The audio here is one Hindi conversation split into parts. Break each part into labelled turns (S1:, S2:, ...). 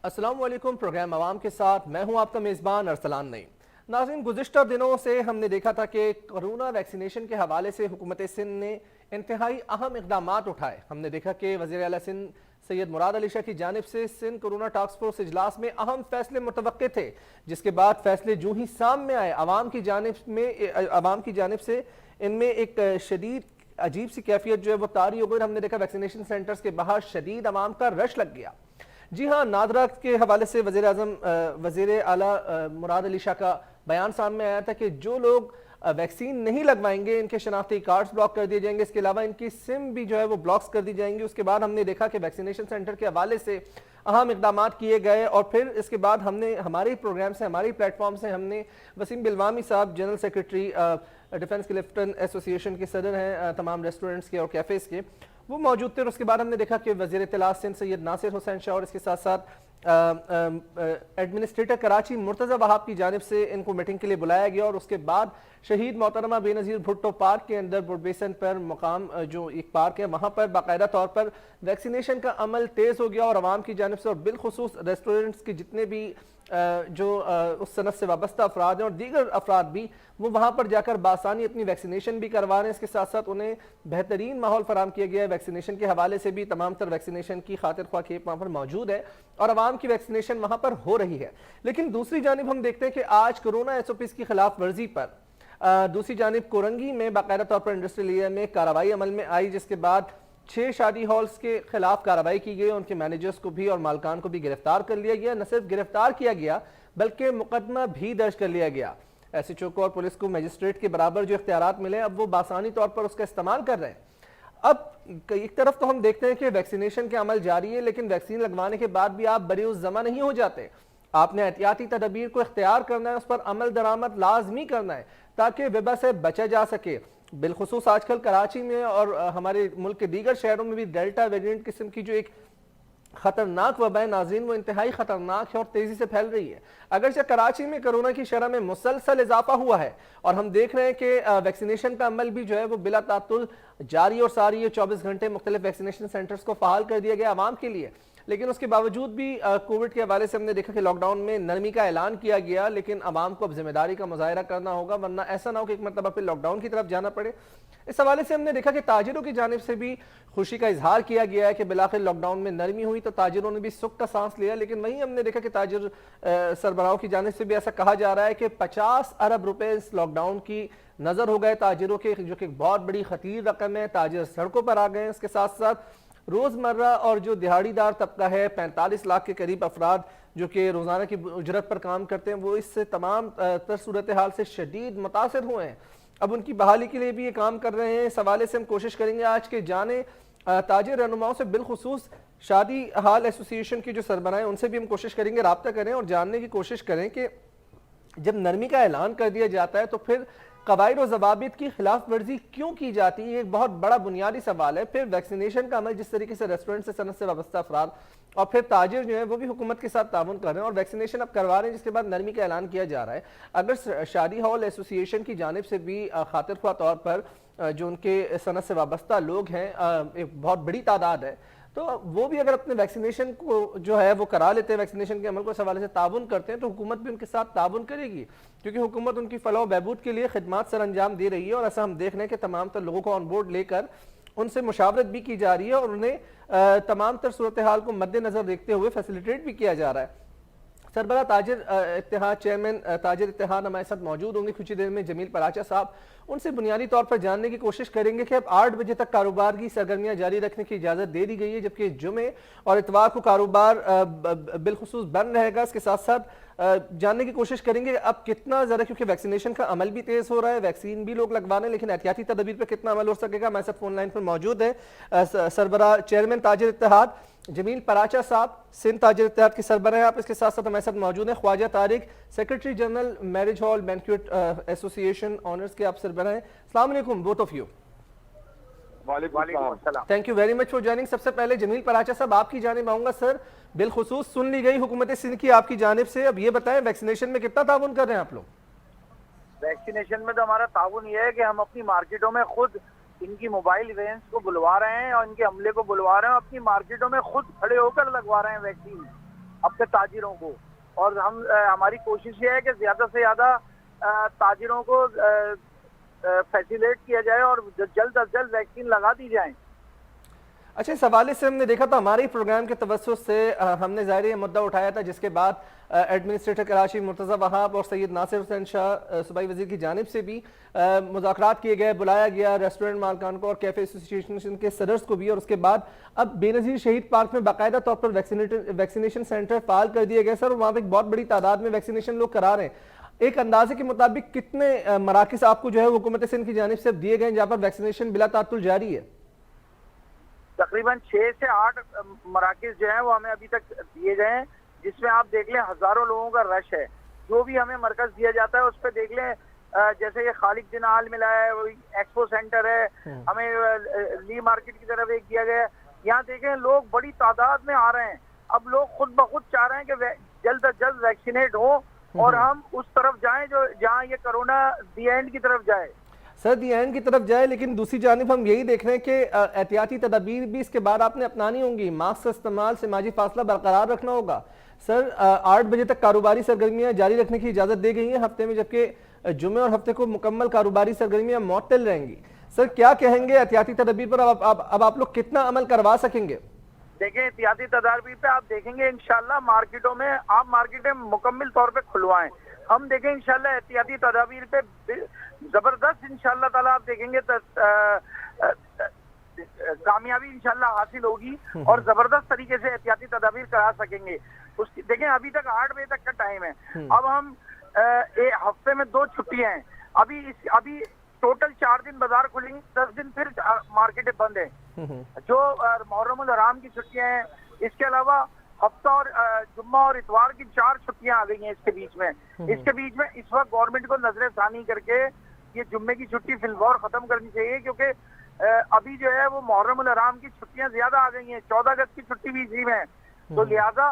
S1: अस्सलाम वालेकुम। प्रोग्राम आवाम के साथ मैं हूं आपका मेज़बान अरसलान नईम। नाज़रीन, गुज़िश्ता दिनों से हमने देखा था कि कोरोना वैक्सीनेशन के हवाले से हुकूमत सिंध ने इंतहाई अहम इकदाम उठाए। हमने देखा कि वज़ीर आला सिंध सैयद मुराद अली शाह की जानिब से सिंध कोरोना टास्क फोर्स इजलास में अहम फैसले मुतवक्के थे, जिसके बाद फैसले जो ही सामने आए आवाम की जानिब से इनमें एक शदीद अजीब सी कैफियत जो है वो तारी हो गई। हमने देखा वैक्सीनेशन सेंटर्स के बाहर शदीद अवाम का रश लग गया। जी हाँ, नादरा के हवाले से वज़ीर आला मुराद अली शाह का बयान सामने आया था कि जो लोग वैक्सीन नहीं लगवाएंगे इनके शनाख्ती कार्ड्स ब्लॉक कर दिए जाएंगे, इसके अलावा इनकी सिम भी जो है वो ब्लॉक्स कर दी जाएंगी। उसके बाद हमने देखा कि वैक्सीनेशन सेंटर के हवाले से अहम इकदाम किए गए और फिर इसके बाद हमने हमारे प्रोग्राम से, हमारे प्लेटफॉर्म से हमने वसीम बिलवामी साहब, general secretary defence Clifton association के सदर हैं तमाम रेस्टोरेंट्स के और कैफ़ेज़ के, वो मौजूद थे। और उसके बाद हमने देखा कि वज़ीर इत्तलात सिंध सैयद नासिर हुसैन शाह और इसके साथ साथ एडमिनिस्ट्रेटर कराची मुर्तज़ा वहाब की जानिब से इनको मीटिंग के लिए बुलाया गया। और उसके बाद शहीद मोहतरमा बेनज़ीर भुट्टो पार्क के अंदर बुडबेसन पर मुकाम जो एक पार्क है वहाँ पर बाकायदा तौर पर वैक्सीनेशन का अमल तेज़ हो गया और आवाम की जानिब से और बिलखुसूस रेस्टोरेंट्स के जितने भी जो उस सनत से वाबस्ता अफराद हैं और दीगर अफराद भी वो वहाँ पर जाकर बासानी अपनी वैक्सीनेशन भी करवा रहे हैं। इसके साथ साथ उन्हें बेहतरीन माहौल फराम किया गया है। वैक्सीनेशन के हवाले से भी तमाम तर वैक्सीनेशन की खातिर ख्वाह खेप वहाँ पर मौजूद है और आवाम की वैक्सीनेशन वहाँ पर हो रही है। लेकिन दूसरी जानिब हम देखते हैं कि आज कोरोना SOPs की खिलाफ वर्जी पर दूसरी जानिब कोरंगी में बाकायदा तौर पर इंडस्ट्रियल एरिया में कार्रवाई अमल में आई, जिसके बाद 6 शादी हॉल्स के खिलाफ कार्रवाई की गई। उनके मैनेजर्स को भी और मालकान को भी गिरफ्तार कर लिया गया। न सिर्फ गिरफ्तार किया गया बल्कि मुकदमा भी दर्ज कर लिया गया। SHO को और पुलिस को मजिस्ट्रेट के बराबर जो इख्तियारात मिले अब वो बासानी तौर पर उसका इस्तेमाल कर रहे हैं। अब एक तरफ तो हम देखते हैं कि वैक्सीनेशन के अमल जारी है, लेकिन वैक्सीन लगवाने के बाद भी आप बरीउज़ जमा नहीं हो जाते। आपने एहतियाती तदबीर को इख्तियार करना है, उस पर अमल दरामद लाजमी करना है ताकि वबा से बचा जा सके। बिलखुसूस आजकल कराची में और हमारे मुल्क के दीगर शहरों में भी डेल्टा वेरिएंट किस्म की जो एक खतरनाक वबा है नाज़रीन, वो इंतहाई खतरनाक है और तेजी से फैल रही है। अगरचे कराची में कोरोना की शरह में मुसलसल इजाफा हुआ है और हम देख रहे हैं कि वैक्सीनेशन का अमल भी जो है वो बिला तातुल जारी और सारी है। 24 घंटे मुख्तलिफ वैक्सीनेशन सेंटर्स को फहाल कर दिया गया आवाम के लिए। लेकिन उसके बावजूद भी कोविड के हवाले से हमने देखा कि लॉकडाउन में नरमी का ऐलान किया गया, लेकिन आवाम को अब जिम्मेदारी का मुजाहरा करना होगा, वरना ऐसा ना हो कि एक मरतबा फिर लॉकडाउन की तरफ जाना पड़े। इस हवाले से हमने देखा कि ताजिरों की जानिब से भी खुशी का इजहार किया गया है कि बिलाखिर लॉकडाउन में नरमी हुई तो ताजिरों ने भी सुख का सांस लिया। लेकिन वहीं हमने देखा कि ताजिर सरबराहों की जानिब से भी ऐसा कहा जा रहा है कि 50 अरब रुपए इस लॉकडाउन की नजर हो गए ताजिरों के, जो कि बहुत बड़ी खतीर रकम है। ताजिर सड़कों पर आ गए। इसके साथ साथ रोजमर्रा और जो दिहाड़ीदार तबका है 45 लाख के करीब अफराद जो कि रोजाना की उजरत पर काम करते हैं, वो इससे तमाम तर सूरत हाल से शदीद मुतासिर हुए हैं। अब उनकी बहाली के लिए भी ये काम कर रहे हैं। इस हवाले से हम कोशिश करेंगे आज के जाने ताजिर रहनुमाओं से, बिलखुसूस शादी हाल एसोसिएशन की जो सरबराह उनसे भी हम कोशिश करेंगे रब्ता करें और जानने की कोशिश करें कि जब नरमी का ऐलान कर दिया जाता है तो फिर कवायद और जवाबित की खिलाफ वर्जी क्यों की जाती है, एक बहुत बड़ा बुनियादी सवाल है। फिर वैक्सीनेशन का अमल जिस तरीके से रेस्टोरेंट से सनत से वाबस्ता अफराद और फिर ताजिर जो है वो भी हुकूमत के साथ ताउन कर रहे हैं और वैक्सीनेशन अब करवा रहे हैं, जिसके बाद नरमी का ऐलान किया जा रहा है। अगर शादी हॉल एसोसिएशन की जानिब से भी खातिर ख्वाह तौर पर जो उनके सनत से वाबस्ता लोग हैं एक बहुत बड़ी तादाद है, तो वो भी अगर अपने वैक्सीनेशन को जो है वो करा लेते हैं, वैक्सीनेशन के अमल को इस हवाले से ताउन करते हैं, तो हुकूमत भी उनके साथ ताउन करेगी, क्योंकि हुकूमत उनकी फलाह बहबूद के लिए खिदमात सर अंजाम दे रही है। और ऐसा हम देख रहे हैं कि तमाम तर लोगों को ऑन बोर्ड लेकर उनसे मुशावरत भी की जा रही है और उन्हें तमाम तर सूरत हाल को मद्देनजर देखते हुए फैसिलिटेट भी किया जा रहा है। सरबरा ताजिर इत्तेहाद चेयरमैन ताजिर इत्तेहाद हमारे साथ मौजूद होंगे कुछ ही देर में, जमील पराचा साहब। उनसे बुनियादी तौर पर जानने की कोशिश करेंगे कि अब 8 बजे तक कारोबार की सरगर्मियां जारी रखने की इजाज़त दे दी गई है, जबकि जुमे और इतवार को कारोबार बिलखुसूस बंद रहेगा। इसके साथ साथ जानने की कोशिश करेंगे अब कितना ज़रा, क्योंकि वैक्सीनेशन का अमल भी तेज़ हो रहा है, वैक्सीन भी लोग लगवा रहे हैं, लेकिन एहतियाती तदबीर पर कितना अमल हो सकेगा। हमारे साथ फोन लाइन पर मौजूद है सरबरा चेयरमैन ताजिर इत्तेहाद जमील पराचा साहब, सिंध ताजिर इत्तेहाद के सरबराह हैं आप। इसके साथ साथ हमारे साथ मौजूद हैं Khwaja Tariq, secretary general marriage hall banquet association owners के आप सरबराह हैं। अस्सलाम वालेकुम both of you. Thank you very much for joining. सबसे पहले जमील पराचा साहब आपकी जानिब आऊंगा। सर, बिलखुसूस सुन ली गई हुकूमत सिंध की आपकी जानिब से, अब ये बताएं वैक्सीनेशन में कितना ताउन कर रहे हैं आप लोग?
S2: वैक्सीनेशन में तो हमारा ताउन ये है कि हम अपनी मार्केटों में खुद इनकी मोबाइल वेंस को बुलवा रहे हैं और इनके अमले को बुलवा रहे हैं, अपनी मार्केटों में खुद खड़े होकर लगवा रहे हैं वैक्सीन। अपने ताजिरों को। और हम हमारी कोशिश ये है कि ज्यादा से ज्यादा ताजिरों को फैसिलेट किया जाए और जल्द अज जल्द वैक्सीन लगा दी जाए।
S1: अच्छा, इस हवाले से हमने देखा था हमारे ही प्रोग्राम के तवज्जुह से हमने ज़ाहिर ये मुद्दा उठाया था, जिसके बाद एडमिनिस्ट्रेटर कराची मुर्तज़ा वहाब और सैयद नासिर हुसैन शाह सूबाई वज़ीर की जानिब से भी मुज़ाकरात किए गए, बुलाया गया रेस्टोरेंट मालकान को और कैफ़े एसोसिएशन के सदर्स को भी। और उसके बाद अब बेनज़ीर शहीद पार्क में बाकायदा तौर पर वैक्सीनेशन सेंटर फाल कर दिए गए सर, और वहाँ पर एक बहुत बड़ी तादाद में वैक्सीनेशन लोग करा रहे हैं। एक अंदाजे के मुताबिक कितने मराकिज़ आपको जो है हुकूमत सिंध की जानिब से दिए गए जहाँ पर वैक्सीनेशन बिला तातुल जारी है?
S2: तकरीबन 6 से 8 मराकिज जो है वो हमें अभी तक दिए गए हैं, जिसमें आप देख लें हजारों लोगों का रश है। जो भी हमें मरकज दिया जाता है उस पर देख लें, जैसे ये खालिद जिना हाल मिला है, एक्सपो सेंटर है, हमें ली मार्केट की तरफ एक दिया गया है। यहाँ देखें लोग बड़ी तादाद में आ रहे हैं। अब लोग खुद ब खुद चाह रहे हैं कि जल्द अज जल्द वैक्सीनेट हो और हम उस तरफ जाएं जो जहाँ ये कोरोना दी एंड की तरफ जाए,
S1: सर दी एंड की तरफ जाए। लेकिन दूसरी जानिब हम यही देख रहे हैं कि एहतियाती तदाबीर भी इसके बाद आपने अपनानी होंगी। मास्क का इस्तेमाल, समाजी फासला बरकरार रखना होगा। सर 8 बजे तक कारोबारी सरगर्मियां जारी रखने की इजाजत दी गई है हफ्ते में, जबकि जुमे और हफ्ते को मुकम्मल कारोबारी सरगर्मियां मुअत्तल रहेंगी। सर क्या कहेंगे एहतियाती तदाबीर पर? अब आप लोग कितना अमल करवा सकेंगे?
S2: देखें एहतियाती तदाबीर पे आप देखेंगे इंशाल्लाह मार्केटों में, आप मार्केटें मुकम्मल तौर पे खुलवाएं। हम देखें इंशाल्लाह एहतियाती तदाबीर पे जबरदस्त इंशाल्लाह ताला आप देखेंगे कामयाबी इंशाल्लाह हासिल होगी और जबरदस्त तरीके से एहतियाती तदाबीर करा सकेंगे। उसकी देखें अभी तक 8 बजे तक का टाइम है। अब हम हफ्ते में 2 छुट्टियां हैं। अभी टोटल 4 दिन बाजार खुलेंगे, 10 दिन फिर मार्केटें बंद है। जो मुहर्रमुल हराम की छुट्टियां हैं, इसके अलावा हफ्ता और जुम्मा और इतवार की 4 छुट्टियां आ गई हैं इसके बीच में। इस वक्त गवर्नमेंट को नजर सानी करके ये जुम्मे की छुट्टी फिलवौर खत्म करनी चाहिए, क्योंकि अभी जो है वो मुहर्रमुल हराम की छुट्टियां ज्यादा आ गई हैं। 14 अगस्त की छुट्टी भी इसी में है, तो लिहाजा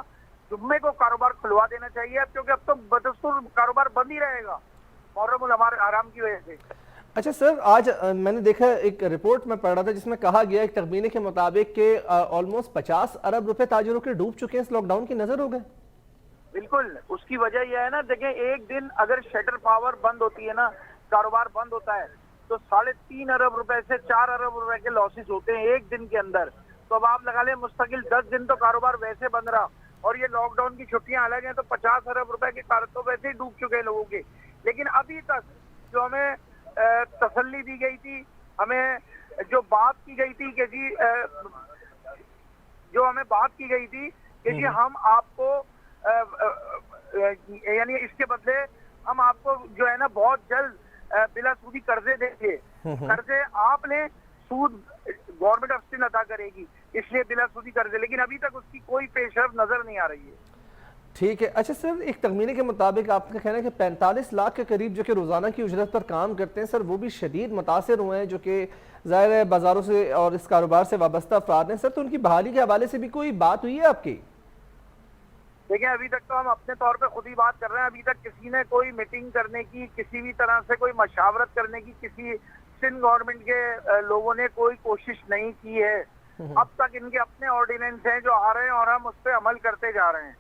S2: जुम्मे को कारोबार खुलवा देना चाहिए अब, क्योंकि अब तो बदस्तूर कारोबार बंद ही रहेगा मुहर्रमुल हराम की वजह से।
S1: अच्छा सर, आज मैंने देखा एक रिपोर्ट में पढ़ रहा था जिसमें कहा गया एक तखमीने के मुताबिक कि ऑलमोस्ट 50 अरब रुपए ताजिरों के डूब चुके हैं इस लॉकडाउन की नजर हो गए।
S2: बिल्कुल, उसकी वजह यह है ना, देखें एक दिन अगर शटर पावर बंद होती है ना, कारोबार बंद होता है, तो 3.5 अरब रुपए से 4 अरब रुपए के लॉसेस होते हैं एक दिन के अंदर। तो अब आप लगा लें मुस्तकिल 10 दिन तो कारोबार वैसे बंद रहा, और ये लॉकडाउन की छुट्टियां अलग हैं, तो 50 अरब रुपए के कार तो वैसे ही डूब चुके हैं लोगों के। लेकिन अभी तक जो हमें तसल्ली दी गई थी, हमें जो बात की गई थी कि जी जो हमें बात की गई थी कि जी हम आपको यानी इसके बदले हम आपको जो है ना बहुत जल्द बिला सूदी कर्जे देंगे। कर्जे आप लें, सूद गवर्नमेंट ऑफ सिंध अदा करेगी, इसलिए बिला सूदी कर्जे। लेकिन अभी तक उसकी कोई पेशरफ नजर नहीं आ रही है।
S1: ठीक है। अच्छा सर, एक तखमीने के मुताबिक आपका कहना है कि 45 लाख के करीब जो कि रोजाना की उजरत पर काम करते हैं सर, वो भी शदीद मुतासर हुए हैं, जो कि ज़ाहिर है बाजारों से और इस कारोबार से वाबस्ता अफराद हैं। सर तो उनकी बहाली के हवाले से भी कोई बात हुई है आपकी?
S2: देखिए अभी तक तो हम अपने तौर पे खुद ही बात कर रहे हैं। अभी तक किसी ने कोई मीटिंग करने की, किसी भी तरह से कोई मशावरत करने की किसी सिंध गवर्नमेंट के लोगों ने कोई कोशिश नहीं की है। अब तक इनके अपने ऑर्डिनेंस हैं जो आ रहे हैं और हम उस पर अमल करते जा रहे हैं।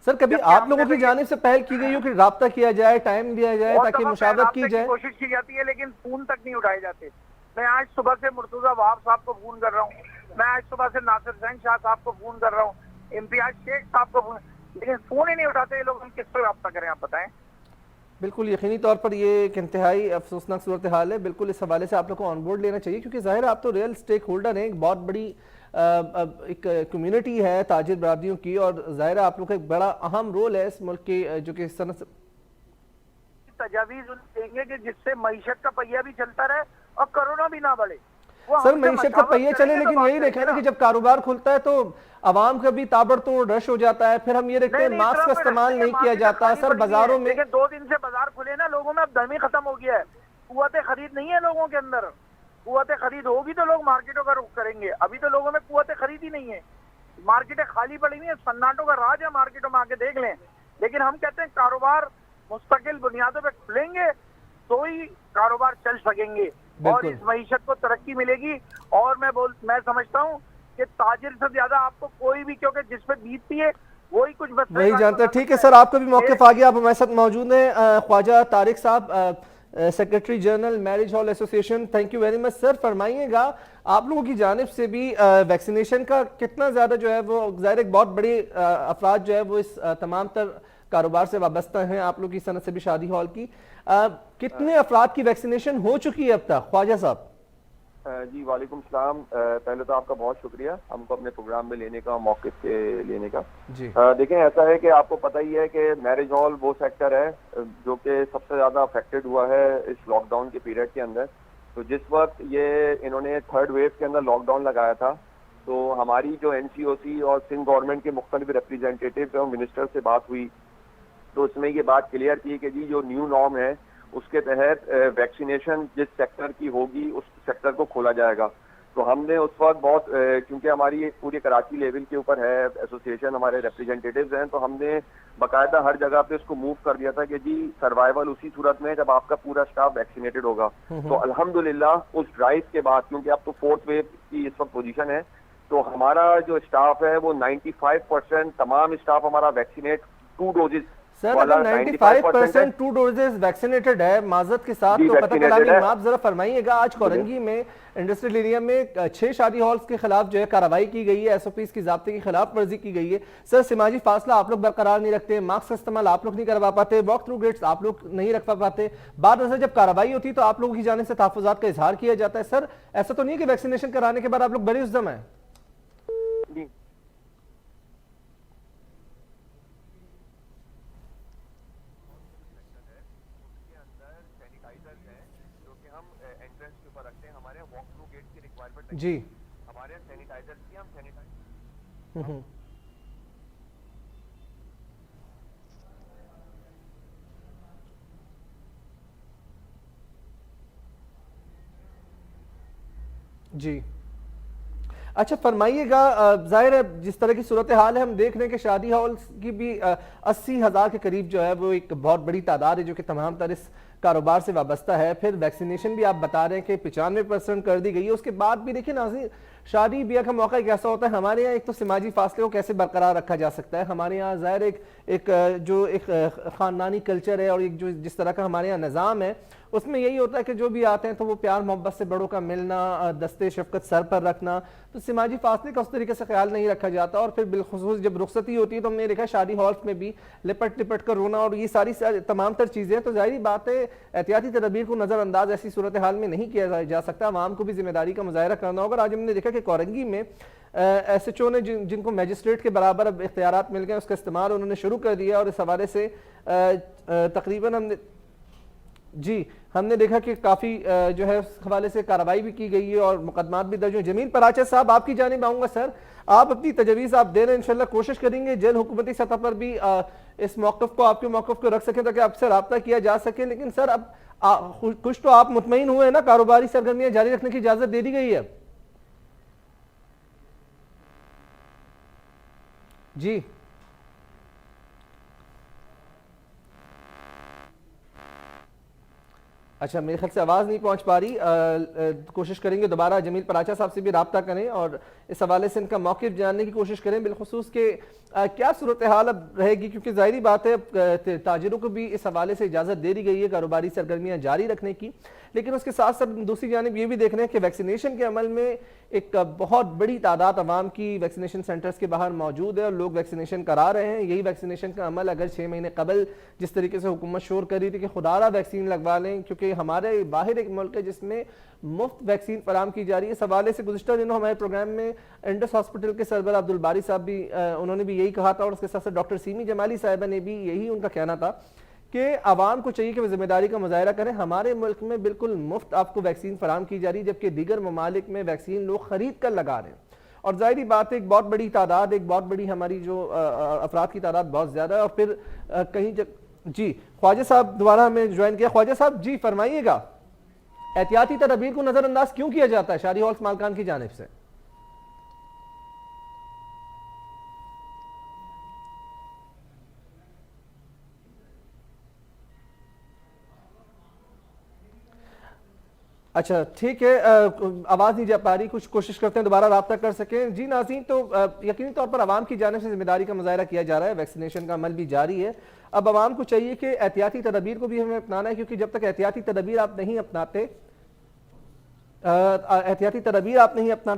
S1: सर कभी आप लोगों की जानिब से पहल की गई हो कि राब्ता किया जाए, टाइम दिया जाए ताकि मुशावरत की जाए?
S2: कोशिश की जाती है लेकिन फोन तक नहीं उठाए जाते। मैं आज सुबह से मुर्तजा वहाब साहब को फोन कर रहा हूँ, मैं आज सुबह से नासिर हुसैन शाह साहब को फोन कर रहा हूँ, इम्तियाज शेख साहब को फोन, लेकिन फोन ही नहीं उठाते ये लोग। हम किस पर राब्ता करें आप बताएं?
S1: बिल्कुल यकीनी तौर पर ये एक इंतहाई अफसोसनाक सूरत हाल है। बिल्कुल इस हवाले से आप लोग को ऑन बोर्ड लेना चाहिए, क्योंकि जाहिर है आप तो रियल स्टेक होल्डर हैं, एक बहुत बड़ी एक कम्युनिटी है ताजिर बरादरियों की, और जाहिर है आप लोग का एक बड़ा अहम रोल है इस मुल्क के जो कि सनत
S2: तजावीज देंगे कि जिससे मईशत का पहिया भी चलता रहे और कोरोना भी ना बढ़े।
S1: सर मईशत का पहिया चले, लेकिन यही देखा ना कि जब कारोबार खुलता है तो आवाम का भी ताबड़तोड़ रश हो जाता है, फिर हम ये देखते हैं मास्क का इस्तेमाल नहीं किया जाता। सर बाजारों में
S2: 2 दिन से बाजार खुले ना, लोगों में अब दम ही खत्म हो गया है, कुव्वत खरीद नहीं है लोगों के अंदर। कुव्वत खरीद होगी तो लोग मार्केटों का रुख करेंगे, अभी तो लोगों में कुव्वत खरीद ही नहीं है, मार्केटें खाली पड़ी हुई है, सन्नाटों का राज है, मार्केटों में आके देख लें। लेकिन हम कहते हैं कारोबार मुस्तकिल बुनियादों पे खुलेंगे तो ही कारोबार चल सकेंगे और इस मईशत को तरक्की मिलेगी। और मैं समझता हूँ कि ताजिर से ज्यादा आपको कोई भी, क्योंकि जिस पे बीतती है वही कुछ बस
S1: वही जानते हैं। ठीक है सर, आपको भी मौक़िफ़ आ गया, आप हमारे साथ मौजूद हैं। ख्वाजा तारिक साहब, secretary general marriage hall association, thank you very much sir. फरमाइएगा, आप लोगों की जानिब से भी वैक्सीनेशन का कितना ज़्यादा जो है वो ज़ाहिर एक बहुत बड़ी अफराद जो है वो इस तमाम तर कारोबार से वाबस्ता हैं, आप लोग की सनत से भी शादी हॉल की। कितने अफराद की वैक्सीनेशन हो चुकी है अब तक, ख्वाजा साहब?
S3: जी वालेकुम सलाम। पहले तो आपका बहुत शुक्रिया हमको अपने प्रोग्राम में लेने का, मौके के लेने का।
S1: जी
S3: देखें, ऐसा है कि आपको पता ही है कि मैरिज हॉल वो सेक्टर है जो कि सबसे ज़्यादा अफेक्टेड हुआ है इस लॉकडाउन के पीरियड के अंदर। तो जिस वक्त ये इन्होंने थर्ड वेव के अंदर लॉकडाउन लगाया था, तो हमारी जो NCOC और सिंध गवर्नमेंट के मुख्तलिफ रिप्रेजेंटेटिव और मिनिस्टर से बात हुई, तो उसमें ये बात क्लियर की कि जी जो न्यू नॉर्म है उसके तहत वैक्सीनेशन जिस सेक्टर की होगी उस सेक्टर को खोला जाएगा। तो हमने उस वक्त बहुत क्योंकि हमारी पूरी कराची लेवल के ऊपर है एसोसिएशन, हमारे रिप्रेजेंटेटिव्स हैं, तो हमने बाकायदा हर जगह पे इसको मूव कर दिया था कि जी सर्वाइवल उसी सूरत में जब आपका पूरा स्टाफ वैक्सीनेटेड होगा। तो अल्हम्दुलिल्लाह उस ड्राइव के बाद, क्योंकि अब तो फोर्थ वेव की इस वक्त पोजीशन है, तो हमारा जो स्टाफ है वो 95% तमाम स्टाफ हमारा वैक्सीनेट 2 डोजेज
S1: सर, अगर 95% 2 डोजेस वैक्सीनेटेड है, माजरत के साथ, तो पता चला नहीं। आप जरा फरमाइएगा, आज कोरंगी में इंडस्ट्रियल एरिया में 6 शादी हॉल्स के खिलाफ जो है कार्रवाई की गई है, SOPs की ज़ाब्ते की खिलाफ वर्जी की गई है। सर, समाजी फासला आप लोग बरकरार नहीं रखते, मास्क का इस्तेमाल आप लोग नहीं करवा पाते, वॉक थ्रू गेट्स आप लोग नहीं रखवा पाते, बाद में जब कार्रवाई होती है तो आप लोगों की जानिब से तहफ़्फ़ुज़ात का इजहार किया जाता है। सर, ऐसा तो नहीं है कि वैक्सीनेशन कराने के बाद आप लोग बड़ी उद्यम है? जी,
S3: हमारे सैनिटाइजर की हम सैनिटाइजर
S1: जी। अच्छा, फरमाइएगा, जाहिर है जिस तरह की सूरत हाल है, हम देख रहे हैं कि शादी हॉल्स की भी 80,000 के करीब जो है वो एक बहुत बड़ी तादाद है जो कि तमाम तर इस कारोबार से वाबस्ता है। फिर वैक्सीनेशन भी आप बता रहे हैं कि 95% कर दी गई है। उसके बाद भी देखिए नाज़रीन, शादी ब्याह का मौका कैसा होता है हमारे यहाँ, एक तो समाजी फासले को कैसे बरकरार रखा जा सकता है। हमारे यहाँ ज़ाहिर जो एक ख़ानदानी कल्चर है और एक जो जिस तरह का हमारे यहाँ निज़ाम है, उसमें यही होता है कि जो भी आते हैं तो वो प्यार मोहब्बत से बड़ों का मिलना, दस्ते शफ़क़त सर पर रखना, तो समाजी फासले का उस तरीके से ख्याल नहीं रखा जाता। और फिर बिलखुसूस जब रुखसती होती है तो हमने देखा शादी हॉल्स में भी लिपट लिपट कर रोना और ये सारी तमाम तर चीज़ें। तो ज़ाहिर बात है एहतियाती तदबीर को नज़रअंदाज ऐसी सूरत हाल में नहीं किया जा सकता, आवाम को भी जिम्मेदारी का मुजाहरा करना होगा। आज हमने देखा कि कोरंगी में SHO ने जिनको मैजिस्ट्रेट के बराबर अब इख्तियारात मिल गए, उसका इस्तेमाल उन्होंने शुरू कर दिया और इस हवाले से तकरीबन हमने देखा कि काफ़ी जो है उस हवाले से कार्रवाई भी की गई है और मुकदमात भी दर्ज हुए। जमील पराचा साहब, आपकी जानिब आऊँगा सर, आप अपनी तजवीज़ आप दे रहे हैं, इंशाल्लाह कोशिश करेंगे जेल हुकूमती सतह पर भी इस मौक़िफ़ को, आपके मौक़िफ़ को रख सकें ताकि आपसे रब्ता किया जा सके। लेकिन सर, अब कुछ तो आप मुतमईन हुए हैं ना, कारोबारी सरगर्मियाँ जारी रखने की इजाज़त दे दी गई है? जी, अच्छा, मेरे ख्याल से आवाज़ नहीं पहुंच पा रही। कोशिश करेंगे दोबारा जमील पराचा साहब से भी रब्ता करें और इस हवाले से इनका मौक़िफ़ जानने की कोशिश करें, बिलखुसूस के क्या सूरत हाल अब रहेगी, क्योंकि ज़ाहिरी बात है ताजिरों को भी इस हवाले से इजाज़त दे दी गई है कारोबारी सरगर्मियाँ जारी रखने की। लेकिन उसके साथ साथ दूसरी जानिब ये भी देख रहे हैं कि वैक्सीनेशन के अमल में एक बहुत बड़ी तादाद अवाम की वैक्सीनेशन सेंटर्स के बाहर मौजूद है और लोग वैक्सीनेशन करा रहे हैं। यही वैक्सीनेशन का अमल अगर 6 महीने कबल जिस तरीके से हुकूमत शोर कर रही थी कि खुदारा वैक्सीन लगवा लें, क्योंकि हमारे बाहर एक मुल्क है जिसमें मुफ्त वैक्सीन फराम की जा रही है। इस हवाले से गुज़िश्ता दिनों हमारे प्रोग्राम में इंडस हॉस्पिटल के सरबराह अब्दुल बारी साहब भी उन्होंने भी यही कहा था और उसके साथ साथ डॉक्टर सीमी जमाली साहिबा ने भी यही उनका कहना था कि आवाम को चाहिए कि वो जिम्मेदारी का मुजाहरा करें। हमारे मुल्क में बिल्कुल मुफ्त आपको वैक्सीन फराम की जा रही है, जबकि दीगर ममालिक में वैक्सीन लोग खरीद कर लगा रहे हैं। और जाहिर बात है एक बहुत बड़ी तादाद, एक बहुत बड़ी हमारी जो अफराद की तादाद बहुत ज़्यादा है। और फिर कहीं जी, ख्वाजा साहब दोबारा हमें ज्वाइन किया। ख्वाजा साहब जी, फरमाइएगा, एहतियाती तदबीर को नज़रअंदाज क्यों किया जाता है शादी हॉल्स मालकान की जानिब से? अच्छा ठीक है, आवाज़ नहीं जा पा रही, कुछ कोशिश करते हैं दोबारा रब्ता कर सकें। जी नाज़रीन, तो यकीनी तौर पर आवाम की जानिब से जिम्मेदारी का मुजाहरा किया जा रहा है, वैक्सीनेशन का अमल भी जारी है। अब आवाम को चाहिए कि एहतियाती तदबीर को भी हमें अपनाना है, क्योंकि जब तक एहतियाती तदबीर आप नहीं अपनाते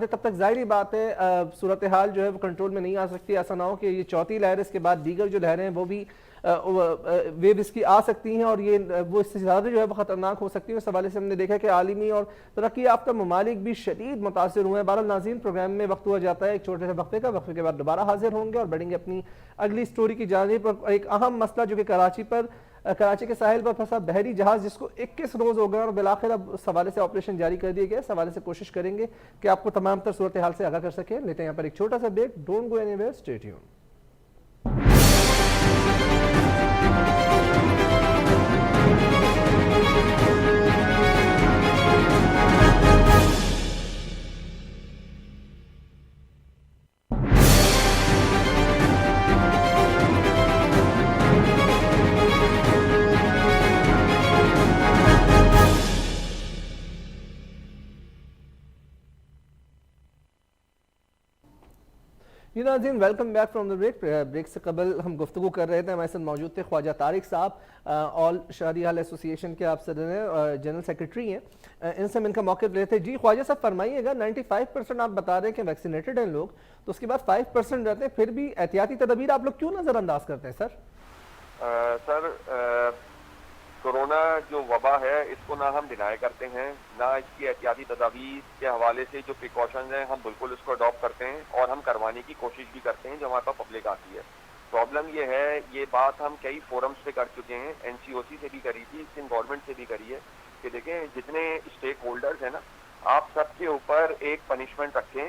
S1: तब तक जाहिर बात है सूरत हाल जो है वो कंट्रोल में नहीं आ सकती। ऐसा ना हो कि ये चौथी लहर, इसके बाद दीगर जो लहरें हैं वो भी वेव इसकी आ सकती हैं और ये वो इससे ज़्यादा जो है वो ख़तरनाक हो सकती है। इस हवाले से हमने देखा कि आलमी और तरक्की याफ्ता ममालिक भी शदीद मुतासिर हुए हैं। बहरहाल नाज़रीन, प्रोग्राम में वक्त हुआ जाता है एक छोटे से वक्फे का, वक्फे के बाद दोबारा हाजिर होंगे और बढ़ेंगे अपनी अगली स्टोरी की जानिब। एक अहम मसला जो कि कराची के साहिल पर फंसा बहरी जहाज, जिसको 21 रोज हो गए और बिलाखिर अब इस हवाले से ऑपरेशन जारी कर दिए गए। इस हवाले से कोशिश करेंगे कि आपको तमाम तर सूरत हाल से आगाह कर सके। लेते हैं यहाँ पर एक छोटा सा break. Don't go anywhere, stay tuned. जी नाज़रीन, welcome back from the break. Break से कबल हम गुफ्तगू कर रहे थे, हमारे साथ मौजूद थे ख्वाजा तारिक साहब, ऑल शहरी हाल एसोसिएशन के आप सदर हैं, जनरल सेक्रेटरी हैं। इनसे हम इनका मौक़िफ़ लेते हैं। जी ख्वाजा साहब, फरमाइएगा, 95% आप बता रहे हैं कि वैक्सीनेटेड हैं लोग, तो उसके बाद 5% रहते हैं, फिर भी एहतियाती तदबीर आप लोग क्यों नज़रअंदाज करते हैं सर?
S3: सर, कोरोना जो वबा है इसको ना हम डिनाई करते हैं, ना इसकी एहतियाती तदाबीर के हवाले से जो प्रिकॉशंस हैं हम बिल्कुल उसको अडॉप्ट करते हैं और हम करवाने की कोशिश भी करते हैं जो हमारे पास पब्लिक आती है। प्रॉब्लम ये है, ये बात हम कई फोरम्स पे कर चुके हैं, NCOC से भी करी थी, सिंध गवर्नमेंट से भी करी है कि देखें जितने स्टेक होल्डर्स हैं ना, आप सबके ऊपर एक पनिशमेंट रखें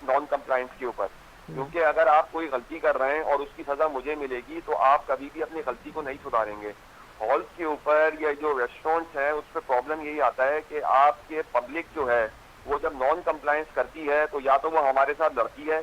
S3: नॉन कंप्लायंस के ऊपर, क्योंकि अगर आप कोई गलती कर रहे हैं और उसकी सजा मुझे मिलेगी तो आप कभी भी अपनी गलती को नहीं सुधारेंगे। हॉल्स के ऊपर या जो रेस्टोरेंट्स हैं उस पर प्रॉब्लम यही आता है कि आपके पब्लिक जो है वो जब नॉन कंप्लायंस करती है तो या तो वो हमारे साथ लड़ती है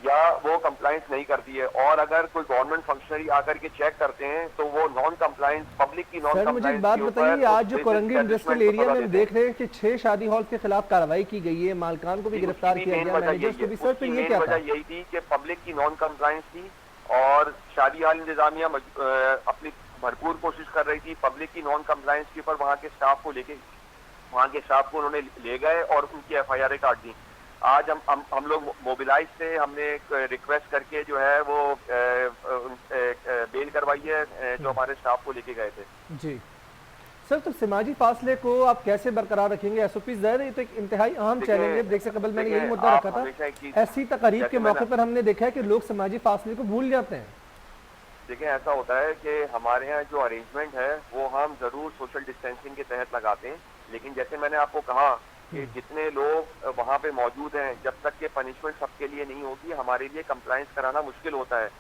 S3: या वो कंप्लायंस नहीं करती है, और अगर कोई गवर्नमेंट फंक्शनरी आकर के चेक करते हैं तो वो नॉन कंप्लायंस, पब्लिक की नॉन
S1: सर मुझे एक
S3: कंप्लायंस
S1: बात
S3: के
S1: बताइए,
S3: ऊपर
S1: आज जो कोरंगी इंडस्ट्रियल एरिया में हम देख रहे हैं कि 6 शादी हॉल के खिलाफ कार्रवाई की गई है, मालकान को भी गिरफ्तार किया गया, मैनेजर्स को भी। सर फिर ये क्या था?
S3: यही थी कि पब्लिक की नॉन कंप्लायंस थी और शादी हाल इंतजामिया अपनी भरपूर कोशिश कर रही थी। पब्लिक की नॉन कंप्लायंस के ऊपर वहाँ के स्टाफ को उन्होंने ले गए और उनकी FIR काट दी। आज हम लोग मोबिलाइज थे, हमने एक रिक्वेस्ट करके जो है वो बेल करवाई है जो हमारे स्टाफ को लेके गए थे।
S1: जी सर, तो समाजी फासले को आप कैसे बरकरार रखेंगे? SOP ज़ाहिर है, ये तो एक इंतहाई अहम चैलेंज है। ब्रेक से कबल मैंने यही मुद्दा रखा था, ऐसी तकरीब के मौके पर हमने देखा है कि लोग समाजी फासले को भूल जाते हैं।
S3: देखिए ऐसा होता है कि हमारे यहाँ जो अरेंजमेंट है वो हम जरूर सोशल डिस्टेंसिंग के तहत लगाते हैं, लेकिन जैसे मैंने आपको कहा कि जितने लोग वहाँ पे मौजूद हैं, जब तक के पनिशमेंट सबके लिए नहीं होगी हमारे लिए कंप्लायंस कराना मुश्किल होता है।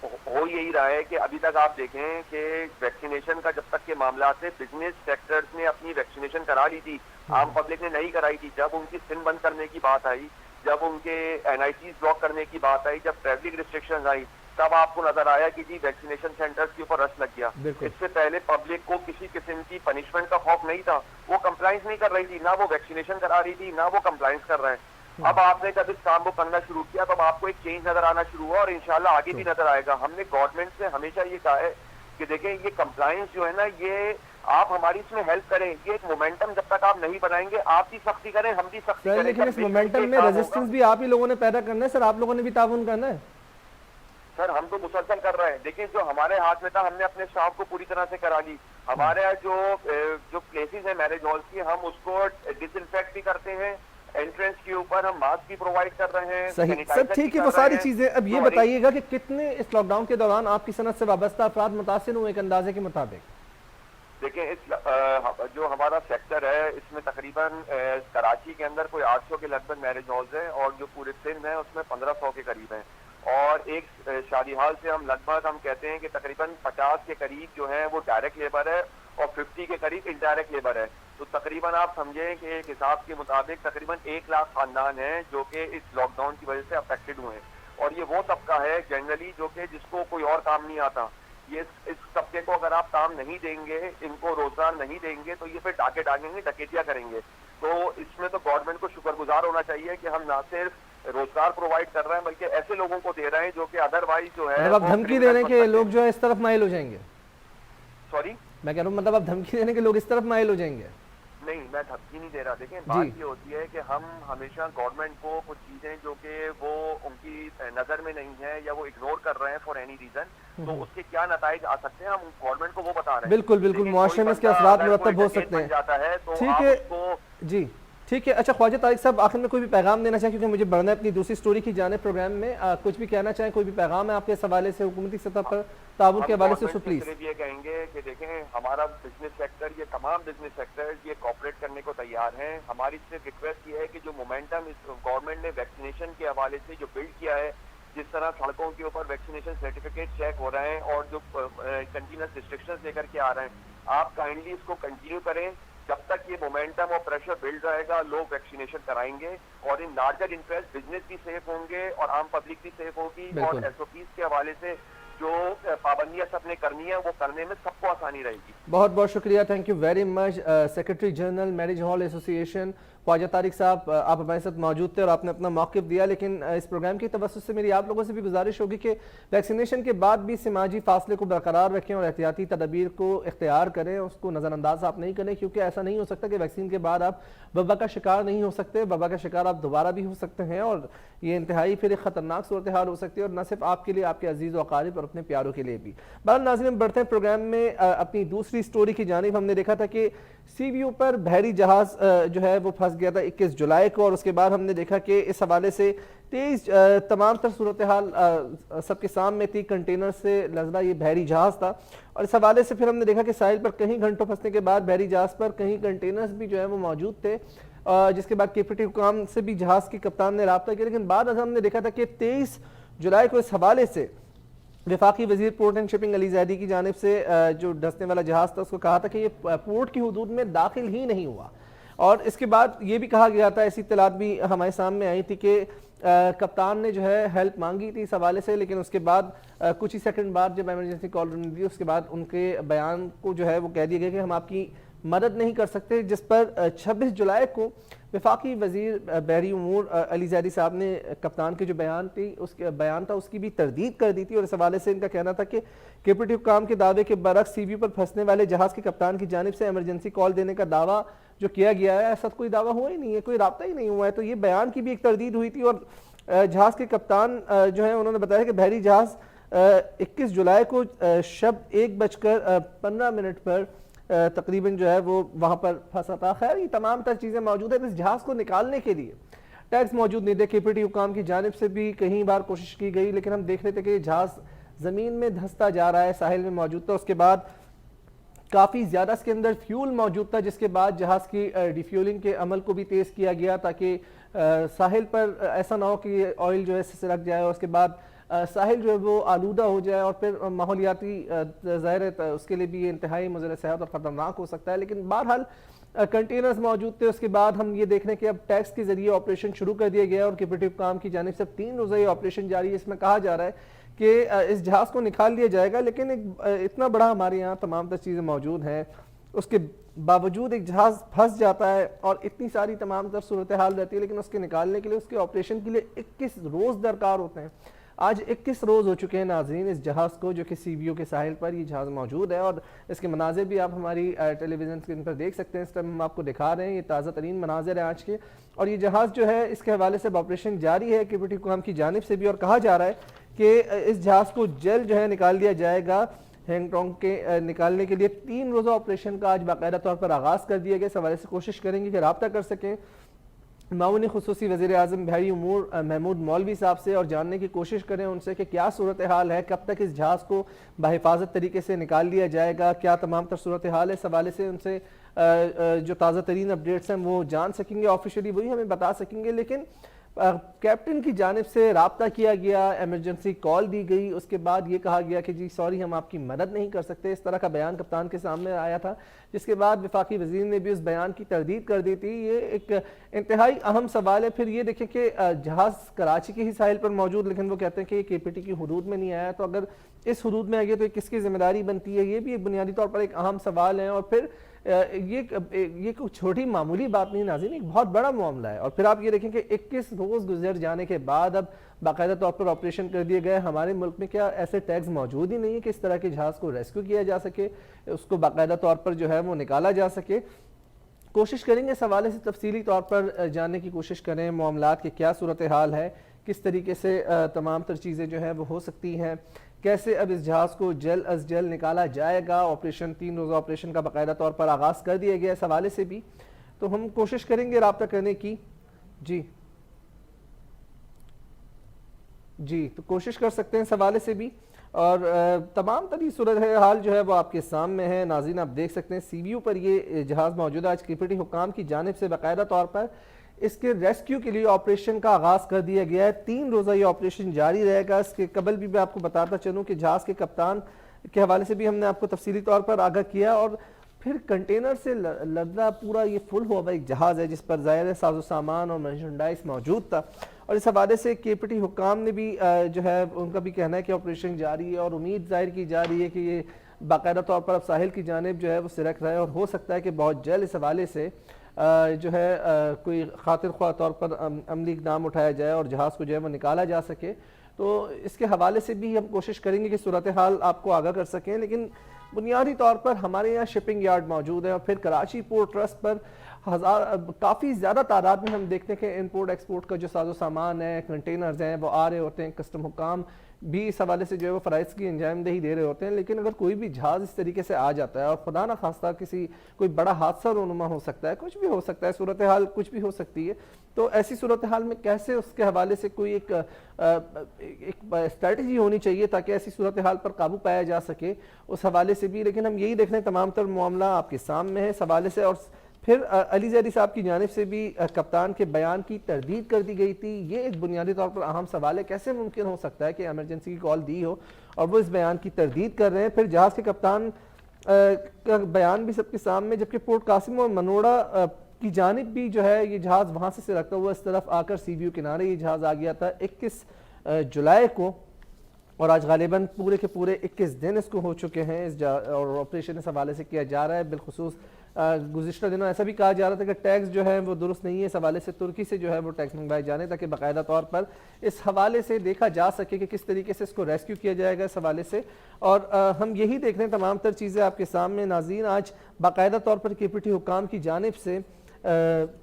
S3: हो यही रहा है कि अभी तक आप देखें कि वैक्सीनेशन का जब तक के मामला थे, बिजनेस सेक्टर्स ने अपनी वैक्सीनेशन करा ली थी, आम पब्लिक ने नहीं कराई थी। जब उनकी सिम बंद करने की बात आई, जब उनके NICs ब्लॉक करने की बात आई, जब ट्रैवलिंग रिस्ट्रिक्शंस आई, तब आपको नजर आया कि जी वैक्सीनेशन सेंटर्स के ऊपर रश लग गया। इससे पहले पब्लिक को किसी किस्म की पनिशमेंट का खौफ नहीं था, वो कंप्लायंस नहीं कर रही थी, ना वो वैक्सीनेशन करा रही थी, ना वो कंप्लायंस कर रहे हैं। अब आपने जब इस काम को करना शुरू किया तो आपको एक चेंज नजर आना शुरू हुआ और इंशाल्लाह आगे भी नजर आएगा। हमने गवर्नमेंट से हमेशा ये कहा है कि देखें ये कंप्लायंस जो है ना, ये आप हमारी इसमें हेल्प करें, ये एक मोमेंटम जब तक आप नहीं बनाएंगे, आप भी सख्ती करें, हम भी सख्ती करें।
S1: लेकिन इस मोमेंटम में रेजिस्टेंस भी आप ही लोगों ने पैदा करना है सर, आप लोगों ने भी ताउन करना है।
S3: सर हम तो मुसलसल कर रहे हैं, देखिए जो हमारे हाथ में था हमने अपने स्टाफ को पूरी तरह से करा ली। हमारे यहाँ जो प्लेसेस है मैरिज हॉल की, हम उसको डिसइंफेक्ट भी करते हैं, एंट्रेंस के ऊपर हम मास्क भी प्रोवाइड कर रहे हैं।
S1: सही सर, ठीक है, वो सारी चीजें। अब ये बताइएगा कि कितने इस लॉकडाउन के दौरान आपकी सनत से वाबस्ता अफराद मुतासिर हुए एक अंदाजे के मुताबिक?
S3: देखिए जो हमारा सेक्टर है इसमें तकरीबन कराची के अंदर कोई 800 के लगभग मैरिज हॉल्स हैं और जो पूरे सिंध है उसमें 1500 के करीब हैं, और एक शादी हाल से हम लगभग हम कहते हैं कि तकरीबन 50 के करीब जो है वो डायरेक्ट लेबर है और 50 के करीब इनडायरेक्ट लेबर है। तो तकरीबन आप समझें कि एक हिसाब के मुताबिक तकरीबन 1 लाख खानदान हैं जो कि इस लॉकडाउन की वजह से अफेक्टेड हुए हैं, और ये वो तबका है जनरली जो कि जिसको कोई और काम नहीं आता। ये इस तबके को अगर आप काम नहीं देंगे, इनको रोजगार नहीं देंगे, तो ये फिर डाके डालेंगे, डकैतियां करेंगे। तो इसमें तो गवर्नमेंट को शुक्रगुजार होना चाहिए कि हम ना सिर्फ रोजगार प्रोवाइड कर रहे हैं बल्कि ऐसे लोगों को दे रहे हैं जो कि अदरवाइज जो है
S1: मतलब अब धमकी देने के लोग जो है इस तरफ माइल हो जाएंगे।
S3: सॉरी,
S1: मैं कह रहा हूँ मतलब अब धमकी देने के लोग इस तरफ माइल हो जाएंगे।
S3: नहीं, मैं धमकी नहीं दे रहा। देखिए, बात ये होती है कि हम हमेशा गवर्नमेंट को कुछ चीजें जो कि वो उनकी नजर में नहीं है या वो इग्नोर कर रहे हैं फॉर एनी रीजन, तो उसके क्या नताइज आ सकते हैं हम गवर्नमेंट को वो बता रहे हैं।
S1: बिल्कुल बिल्कुल, मुआशरे में इसके असरात मुरतब हो सकते हैं।
S3: जाता है तो
S1: ठीक
S3: आप
S1: है
S3: उसको
S1: जी, ठीक है। अच्छा ख्वाजा तारिक साहब, आखिर में कोई भी पैगाम देना चाहें, क्योंकि मुझे बढ़ना है अपनी दूसरी स्टोरी की जाने प्रोग्राम में, कुछ भी कहना चाहें, कोई भी पैगाम है आपके इस हवाले से हुकूमती सतह पर ताउन के हवाले से, प्लीज।
S3: सिर्फ ये कहेंगे कि देखें, हमारा बिजनेस सेक्टर, ये तमाम बिजनेस सेक्टर ये कॉपरेट करने को तैयार हैं। हमारी सिर्फ रिक्वेस्ट ये है कि जो मोमेंटम इस गवर्नमेंट ने वैक्सीनेशन के हवाले से जो बिल्ड किया है, जिस तरह सड़कों के ऊपर वैक्सीनेशन सर्टिफिकेट चेक हो रहे हैं और जो कंटिन्यूस रिस्ट्रिक्शंस लेकर के आ रहे हैं, आप काइंडली इसको कंटिन्यू करें। जब तक ये मोमेंटम और प्रेशर बिल्ड रहेगा, लोग वैक्सीनेशन कराएंगे और इन लार्जर इंटरेस्ट बिजनेस भी सेफ होंगे और आम पब्लिक भी सेफ होगी। और एसओपीज के हवाले से जो पाबंदियां सबने करनी है वो करने में सबको आसानी रहेगी। बहुत
S1: बहुत शुक्रिया, thank you very much. Secretary general marriage hall association Khawaja Tariq साहब, आप हमारे साथ मौजूद थे और आपने अपना मौक़िफ़ दिया। लेकिन इस प्रोग्राम की तवज्जुह से मेरी आप लोगों से भी गुजारिश होगी कि वैक्सीनेशन के बाद भी समाजी फासले को बरकरार रखें और एहतियाती तदबीर को इख्तियार करें, उसको नज़रअंदाज आप नहीं करें, क्योंकि ऐसा नहीं हो सकता कि वैक्सीन के बाद आप वबा का शिकार नहीं हो सकते। वबा का शिकार आप दोबारा भी हो सकते हैं और ये इंतहाई फिर एक ख़तरनाक सूरत हाल हो सकती है, और न सिर्फ आपके लिए, आपके अजीज़ व अकारिब और अपने प्यारों के लिए भी। बहरहाल नाज़रीन, बढ़ते हैं प्रोग्राम में अपनी दूसरी स्टोरी की जानिब। हमने देखा था कि सीवीयू पर बहरी जहाज जो है वो फंस गया था 21 जुलाई को, और उसके बाद हमने देखा कि इस हवाले से 23 तमाम तर सूरत हाल सबके सामने थी। कंटेनर से लजरा ये बहरी जहाज था, और इस हवाले से फिर हमने देखा कि साहिल पर कहीं घंटों फंसने के बाद बहरी जहाज पर कहीं कंटेनर्स भी जो है वो मौजूद थे, जिसके बाद केपीटी हुकाम से भी जहाज के कप्तान ने रब्ता किया। लेकिन बाद हमने देखा था कि 23 जुलाई को इस हवाले से वफाकी वजीर port and shipping Ali Zaidi की जानिब से जो डसने वाला जहाज था उसको कहा था कि ये पोर्ट की हदूद में दाखिल ही नहीं हुआ। और इसके बाद ये भी कहा गया था, ऐसी इत्तलात भी हमारे सामने आई थी कि कप्तान ने जो है हेल्प मांगी थी इस हवाले से, लेकिन उसके बाद कुछ ही सेकंड बाद जब एमरजेंसी कॉल दी, उसके बाद उनके बयान को जो है वो कह दिया गया कि हम आपकी मदद नहीं कर सकते, जिस पर 26 जुलाई को वफाकी वजीर बहरी उमूर अली जैदी साहब ने कप्तान के जो बयान था उसकी भी तरदीद कर दी थी। और इस हवाले से इनका कहना था कि केपीटी हुकाम के दावे के बरक्स सीवी पर फंसने वाले जहाज के कप्तान की जानिब से एमरजेंसी कॉल देने का दावा जो किया गया है, ऐसा कोई दावा हुआ ही नहीं है, कोई राब्ता ही नहीं हुआ है। तो ये बयान की भी एक तरदीद हुई थी। और जहाज के कप्तान जो है उन्होंने बताया कि बहरी जहाज 21 जुलाई को शब 1:15 पर तकरीबन जो है वो वहां पर फंसा था। खैर, ये तमाम तर चीजें मौजूद है। इस जहाज को निकालने के लिए टैक्स मौजूद नहीं थे। केपीटी हुकाम की जानिब से भी कई बार कोशिश की गई, लेकिन हम देख रहे थे कि जहाज जमीन में धंसता जा रहा है, साहिल में मौजूद था। उसके बाद काफी ज्यादा इसके अंदर फ्यूल मौजूद था, जिसके बाद जहाज की रिफ्यूलिंग के अमल को भी तेज किया गया ताकि साहिल पर ऐसा ना हो कि ऑयल जो है सिसक जाए और उसके बाद साहिल जो है वो आलूदा हो जाए, और फिर माहौलियाती ज़ाहिर है उसके लिए भी ये इंतहाई मुज़र सेहत और ख़तरनाक हो सकता है। लेकिन बहरहाल कंटेनर्स मौजूद थे। उसके बाद हम ये देख रहे हैं कि अब टैक्स के जरिए ऑपरेशन शुरू कर दिया गया और केपीटी हुकाम की जानिब से 3 रोज़ा ये ऑपरेशन जारी है। इसमें कहा जा रहा है कि इस जहाज़ को निकाल लिया जाएगा, लेकिन एक इतना बड़ा हमारे यहाँ तमाम तर चीज़ें मौजूद हैं, उसके बावजूद एक जहाज़ फंस जाता है और इतनी सारी तमाम तर सूरत हाल रहती है, लेकिन उसके निकालने के लिए, उसके ऑपरेशन के लिए 21 रोज़ दरकार होते हैं। आज 21 रोज़ हो चुके हैं नाजरीन इस जहाज़ को, जो कि सीवीओ के साहिल पर ये जहाज़ मौजूद है। और इसके मनाजिर भी आप हमारी टेलीविज़न स्क्रीन पर देख सकते हैं। इस टाइम हम आपको दिखा रहे हैं, ये ताज़ा तरीन मनाजिर है आज के। और ये जहाज़ जो है इसके हवाले से ऑपरेशन जारी है केपीटी हुकाम की जानिब से भी, और कहा जा रहा है कि इस जहाज़ को जल्द जो है निकाल दिया जाएगा। हैंगटोंग के निकालने के लिए 3 रोज़ा ऑपरेशन का आज बाकायदा तौर पर आगाज़ कर दिया गया। इस हवाले से कोशिश करेंगे कि रब्ता कर सकें मामूनी खुसूसी वज़ीर आज़म बहरी उमूर महमूद मौलवी साहब से और जानने की कोशिश करें उनसे कि क्या सूरत हाल है, कब तक इस जहाज़ को बाहिफाजत तरीके से निकाल लिया जाएगा, क्या तमाम तर सूरत हाल है। इस हवाले से उनसे जो ताज़ा तरीन अपडेट्स हैं वो जान सकेंगे, ऑफिशियली वही हमें बता सकेंगे। लेकिन कैप्टन की जानिब से राब्ता किया गया, इमरजेंसी कॉल दी गई, उसके बाद ये कहा गया कि जी सॉरी हम आपकी मदद नहीं कर सकते। इस तरह का बयान कप्तान के सामने आया था, जिसके बाद वफाकी वजीर ने भी उस बयान की तरदीद कर दी थी। ये एक इंतहाई अहम सवाल है। फिर ये देखें कि जहाज़ कराची के ही साहिल पर मौजूद, लेकिन वो कहते हैं कि KPT की हुदूद में नहीं आया, तो अगर इस हुदूद में आ गया तो किसकी जिम्मेदारी बनती है? ये भी एक बुनियादी तौर पर एक अहम सवाल है। और फिर ये कोई छोटी मामूली बात नहीं नाज़रीन, एक बहुत बड़ा मामला है। और फिर आप ये देखें कि 21 रोज़ गुजर जाने के बाद अब बाकायदा तौर पर ऑपरेशन कर दिए गए। हमारे मुल्क में क्या ऐसे टैग्स मौजूद ही नहीं है कि इस तरह के जहाज़ को रेस्क्यू किया जा सके, उसको बाकायदा तौर पर जो है वो निकाला जा सके। कोशिश करेंगे इस हवाले से तफसीली तौर पर जानने की कोशिश करें, मामलात की क्या सूरत हाल है, किस तरीके से तमाम तर चीज़ें जो है वो हो सकती हैं, कैसे अब इस जहाज़ को जल्द अज जल्द निकाला जाएगा। ऑपरेशन 3 रोज़ा ऑपरेशन का बाकायदा तौर पर आगाज़ कर दिया गया इस हवाले से भी, तो हम कोशिश करेंगे रब्ता करने की। जी तो कोशिश कर सकते हैं इस हवाले से भी। और तमाम तरी सूरत हाल जो है वो आपके सामने है नाज़रीन, आप देख सकते हैं CBU पर ये जहाज़ मौजूद है। आज KPT हुकाम की जानिब से बाकायदा तौर पर इसके रेस्क्यू के लिए ऑपरेशन का आगाज़ कर दिया गया है। 3 रोज़ा ये ऑपरेशन जारी रहेगा। इसके कबल भी मैं आपको बताता चलूँ कि जहाज़ के कप्तान के हवाले से भी हमने आपको तफसीली तौर पर आगाह किया। और फिर कंटेनर से लदा पूरा ये फुल हुआ एक जहाज़ है जिस पर ज़ाहिर साजो सामान और मर्चेंडाइज मौजूद था। और इस हवाले से KPT हुकाम ने भी जो है उनका भी कहना है कि ऑपरेशन जारी है और उम्मीद जाहिर की जा रही है कि ये बाकायदा तौर पर अब साहिल की जानिब जो है वो सिरक रहा है। और हो सकता है कि बहुत जल्द इस हवाले से जो है कोई खातिर ख्वाह तौर पर अमली इक़दाम उठाया जाए और जहाज़ को जो है वो निकाला जा सके। तो इसके हवाले से भी हम कोशिश करेंगे कि सूरत हाल आपको आगाह कर सकें। लेकिन बुनियादी तौर पर हमारे यहाँ शिपिंग यार्ड मौजूद है और फिर कराची पोर्ट ट्रस्ट पर काफ़ी ज़्यादा तादाद में हम देखते हैं कि इम्पोर्ट एक्सपोर्ट का जो साजो सामान है, कंटेनर्स हैं, वो आ रहे होते हैं। कस्टम हुकाम भी इस हवाले से जो है वो फ़राइज़ की अंजामदही दे रहे होते हैं। लेकिन अगर कोई भी जहाज़ इस तरीके से आ जाता है और खुदा ना खास्ता कोई बड़ा हादसा रोनुमा हो सकता है, कुछ भी हो सकता है, सूरत हाल कुछ भी हो सकती है, तो ऐसी सूरत हाल में कैसे उसके हवाले से कोई एक स्ट्रैटेजी होनी चाहिए ताकि ऐसी सूरत हाल पर काबू पाया जा सके, उस हवाले से भी। लेकिन हम यही देख रहे हैं तमाम तर मामला आपके सामने है इस हवाले से। और फिर अली जैदी साहब की जानिब से भी कप्तान के बयान की तरदीद कर दी गई थी। ये एक बुनियादी तौर पर अहम सवाल है, कैसे मुमकिन हो सकता है कि इमरजेंसी की कॉल दी हो और वो इस बयान की तरदीद कर रहे हैं। फिर जहाज़ के कप्तान का बयान भी सबके सामने, जबकि पोर्ट कासिम और मनोड़ा की जानिब भी जो है ये जहाज़ वहाँ से रखता हुआ इस तरफ आकर CBU किनारे ये जहाज़ आ गया था 21 जुलाई को। और आज गालिबन पूरे के पूरे 21 दिन इसको हो चुके हैं और ऑपरेशन इस हवाले से किया जा रहा है। बिलखुसूस गुज़िश्ता दिनों ऐसा भी कहा जा रहा था कि टैक्स जो है वो दुरुस्त नहीं है, इस हवाले से तुर्की से जो है वो टैक्स मंगवाए जाने ताकि बाकायदा तौर पर इस हवाले से देखा जा सके कि किस तरीके से इसको रेस्क्यू किया जाएगा इस हवाले से। और हम यही देख रहे हैं तमाम तर चीज़ें आपके सामने नाज़रीन। आज बाकायदा तौर पर KPT हुकाम की जानिब से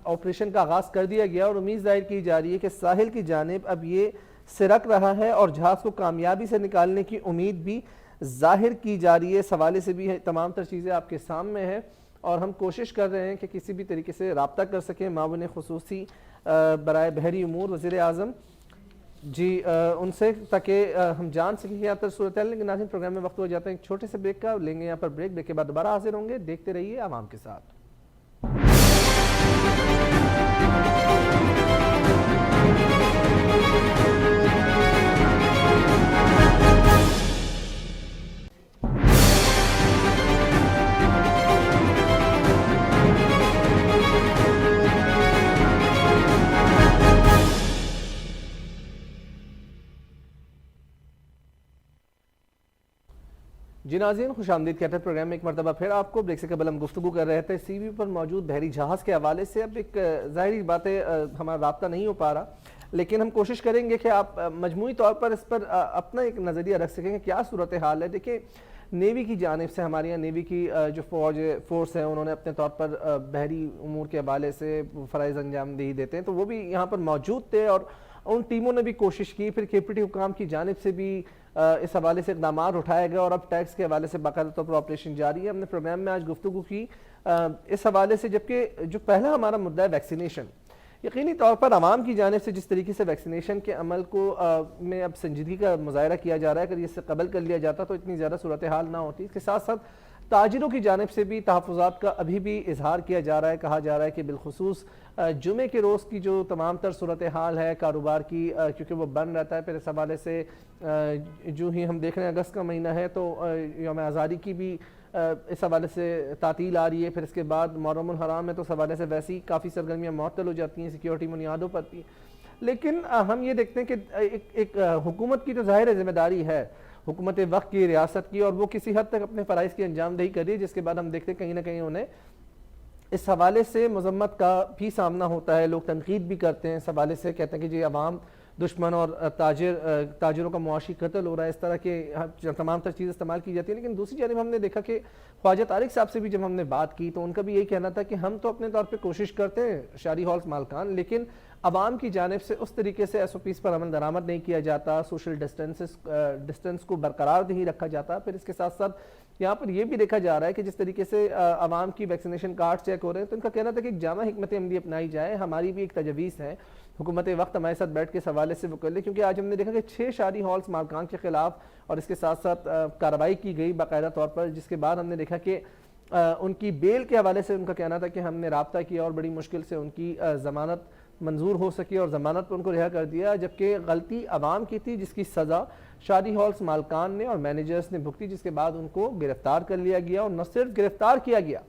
S1: ऑपरेशन का आगाज़ कर दिया गया और उम्मीद जाहिर की जा रही है कि साहिल की जानिब अब ये सिरक रहा है और जहाज़ को कामयाबी से निकालने की उम्मीद भी जाहिर की जा रही है। इस हवाले से भी तमाम तर चीज़ें आपके सामने हैं और हम कोशिश कर रहे हैं कि किसी भी तरीके से रब्ता कर सकें मामून खुसूसी बराए बहरी उमूर वज़ीर आज़म जी उनसे, ताकि हम जान सकें यहाँ पर सूरत हाल। लेकिन नाज़रीन प्रोग्राम में वक्त हो जाता है एक छोटे से ब्रेक का, लेंगे यहाँ पर ब्रेक के बाद दोबारा हाजिर होंगे। देखते रहिए आवाम के साथ। जी नाज़रीन खुशामदीद कहते हैं प्रोग्राम में एक मरतबा फिर आपको। ब्रेक से कबल हम गुफ्तगू कर रहे थे CBU पर मौजूद बहरी जहाज़ के हवाले से। अब एक ज़ाहिरी बातें हमारा राब्ता नहीं हो पा रहा, लेकिन हम कोशिश करेंगे कि आप मजमूई तौर पर इस पर अपना एक नज़रिया रख सकेंगे क्या सूरत हाल है। देखिए नेवी की जानिब से, हमारे यहाँ नेवी की जो फोर्स है उन्होंने अपने तौर पर बहरी उमूर के हवाले से फ़राइज़ अंजामदही देते हैं, तो वो भी यहाँ पर मौजूद थे और उन टीमों ने भी कोशिश की। फिर KPT हुकाम की जानिब से भी इस हवाले से इक़दाम उठाए गए और अब टैक्स के हवाले से बाकायदा तौर पर ऑपरेशन जारी है। हमने प्रोग्राम में आज गुफ्तगू की इस हवाले से, जबकि जो पहला हमारा मुद्दा है वैक्सीनेशन, यकीनी तौर पर आवाम की जानिब से जिस तरीके से वैक्सीनेशन के अमल को में अब संजीदगी का मुजाहरा किया जा रहा है, अगर इससे कबल कर लिया जाता तो इतनी ज़्यादा सूरत हाल ना होती। इसके साथ साथ ताजिरों की जानिब से भी तहफ़्फ़ुज़ात का अभी भी इजहार किया जा रहा है। कहा जा रहा है कि बिलखुसूस जुमे के रोज़ की जो तमाम तर सूरत हाल है कारोबार की, क्योंकि वो बंद रहता है, फिर इस हवाले से जो ही हम देख रहे हैं अगस्त का महीना है तो यौम आज़ादी की भी इस हवाले से तातील आ रही है। फिर इसके बाद मुहर्रमुल हराम है तो इस हवाले से वैसे ही काफ़ी सरगर्मियाँ मुअत्तल हो जाती हैं सिक्योरिटी बुनियादों पर भी। लेकिन हम ये देखते हैं कि एक हुकूमत की तो ज़ाहिर जिम्मेदारी है, हुकूमत वक्त की, रियासत की, और वो किसी हद तक अपने फ़राइज़ की अंजामदही कर रही है, जिसके बाद हम देखते हैं कहीं ना कहीं उन्हें इस हवाले से मजम्मत का भी सामना होता है। लोग तनकीद भी करते हैं इस हवाले से, कहते हैं कि जी अवाम दुश्मन और ताजिरों का मुआशी कत्ल हो रहा है, इस तरह के तमाम तर चीज़ इस्तेमाल की जाती है। लेकिन दूसरी जानिब हमने देखा कि ख्वाजा तारिक साहब से भी जब हमने बात की तो उनका भी यही कहना था कि हम तो अपने तौर पर कोशिश करते हैं शादी हॉल्स मालकान, लेकिन अवाम की जानिब से उस तरीके से SOPs पर अमल दरामद नहीं किया जाता, सोशल डिस्टेंस को बरकरार नहीं रखा जाता। फिर इसके साथ साथ यहाँ पर यह भी देखा जा रहा है कि जिस तरीके से अवाम की वैक्सीनेशन कार्ड चेक हो रहे हैं, तो इनका कहना था कि एक जामा हिकमत अमली अपनाई जाए। हमारी भी एक तजवीज़ है, हुकूमत वक्त हमारे साथ बैठ के इस हवाले से वो कर ले, क्योंकि आज हमने देखा कि 6 शादी हॉल्स मालकान के खिलाफ और इसके साथ साथ कार्रवाई की गई बाकायदा तौर पर, जिसके बाद हमने देखा कि उनकी बेल के हवाले से उनका कहना था कि हमने राब्ता किया और बड़ी मुश्किल से उनकी ज़मानत मंजूर हो सकी और ज़मानत पर उनको रिहा कर दिया, जबकि गलती अवाम की थी जिसकी सज़ा शादी हॉल्स मालकान ने और मैनेजर्स ने भुगती, जिसके बाद उनको गिरफ्तार कर लिया गया। और न सिर्फ गिरफ्तार किया गया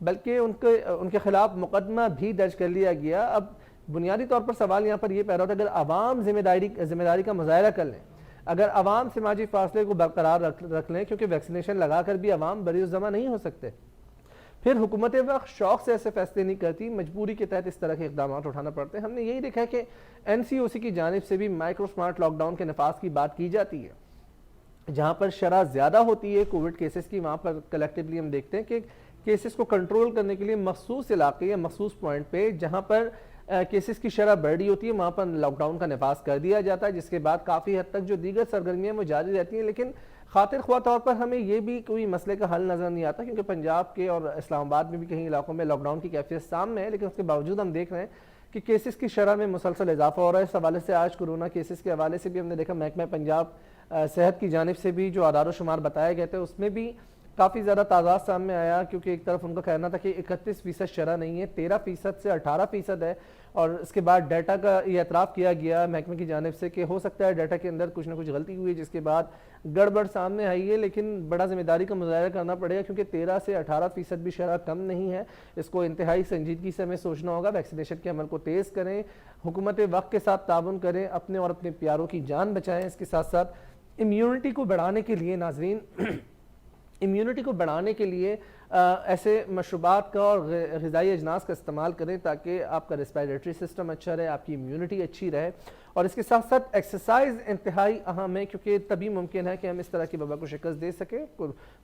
S1: बल्कि उनके खिलाफ मुकदमा भी दर्ज कर लिया गया। अब बुनियादी तौर पर सवाल यहाँ पर यह पैदा होता है, अगर अवाम जिम्मेदारी का मुजाहरा कर लें, अगर अवाम समाजी फासले को बरकरार रख लें, क्योंकि वैक्सीनेशन लगा कर भी अवाम बरीउज़्ज़मा नहीं हो सकते, फिर हुकूमत वक्त शौक से ऐसे फैसले नहीं करती, मजबूरी के तहत इस तरह के इकदाम उठाना पड़ते हैं। हमने यही देखा है कि NCOC की जानिब से भी माइक्रो स्मार्ट लॉकडाउन के नफाज की बात की जाती है। जहाँ पर शरह ज़्यादा होती है कोविड केसेस की, वहाँ पर कलेक्टिवली हम देखते हैं कि केसेस को कंट्रोल करने के लिए मखसूस इलाके या मखसूस पॉइंट पे जहाँ पर केसेस की शरह बढ़ रही होती है, वहाँ पर लॉकडाउन का नफाज कर दिया जाता है, जिसके बाद काफ़ी हद तक जो दीगर सरगर्मियाँ वो जारी रहती हैं। लेकिन खातिर ख्वाह तौर पर हमें ये भी कोई मसले का हल नज़र नहीं आता, क्योंकि पंजाब के और इस्लामाबाद में भी कई इलाकों में लॉकडाउन की कैफियत सामने है, लेकिन उसके बावजूद हम देख रहे हैं कि केसेस की शरह में मुसलसल इजाफा हो रहा है। इस हवाले से आज कोरोना केसेस के हवाले से भी हमने देखा, महकमा पंजाब सेहत की जानिब से भी जो आदार शुमार बताए गए थे उसमें भी काफ़ी ज़्यादा तादाद सामने आया, क्योंकि एक तरफ उनका कहना था कि 31% शरह नहीं है, 13% से 18% है। और इसके बाद डाटा का ये एतराफ़ किया गया महकमे की जानिब से कि हो सकता है डाटा के अंदर कुछ ना कुछ गलती हुई है, जिसके बाद गड़बड़ सामने आई है। लेकिन बड़ा जिम्मेदारी का मुजाहरा करना पड़ेगा, क्योंकि 13 से 18% भी शरह कम नहीं है। इसको इंतहाई संजीदगी से हमें सोचना होगा। वैक्सीनेशन के अमल को तेज़ करें, हुकूमत वक्त के साथ ताउन करें, अपने और अपने प्यारों की जान बचाएं। इसके साथ साथ इम्यूनिटी को बढ़ाने के लिए नाजरीन इम्यूनिटी को बढ़ाने के लिए ऐसे मशरूबात का और ग़िज़ाई अजनास का इस्तेमाल करें ताकि आपका रेस्पिरेटरी सिस्टम अच्छा रहे, आपकी इम्यूनिटी अच्छी रहे। और इसके साथ साथ एक्सरसाइज इंतहाई अहम है, क्योंकि तभी मुमकिन है कि हम इस तरह की वबा को शिकस्त दे सकें।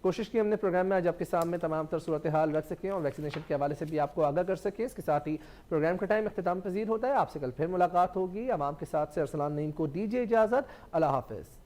S1: कोशिश की हमने प्रोग्राम में आज आपके सामने तमाम तर सूरत हाल रख सकें और वैक्सीनेशन के हवाले से भी आपको आगाह कर सकें। इसके साथ ही प्रोग्राम का टाइम इख्तिताम पजीर होता है। आपसे कल फिर मुलाकात होगी। अवाम के साथ से अरसलान नईम को दीजिए इजाज़त। अल्लाह हाफ़िज़।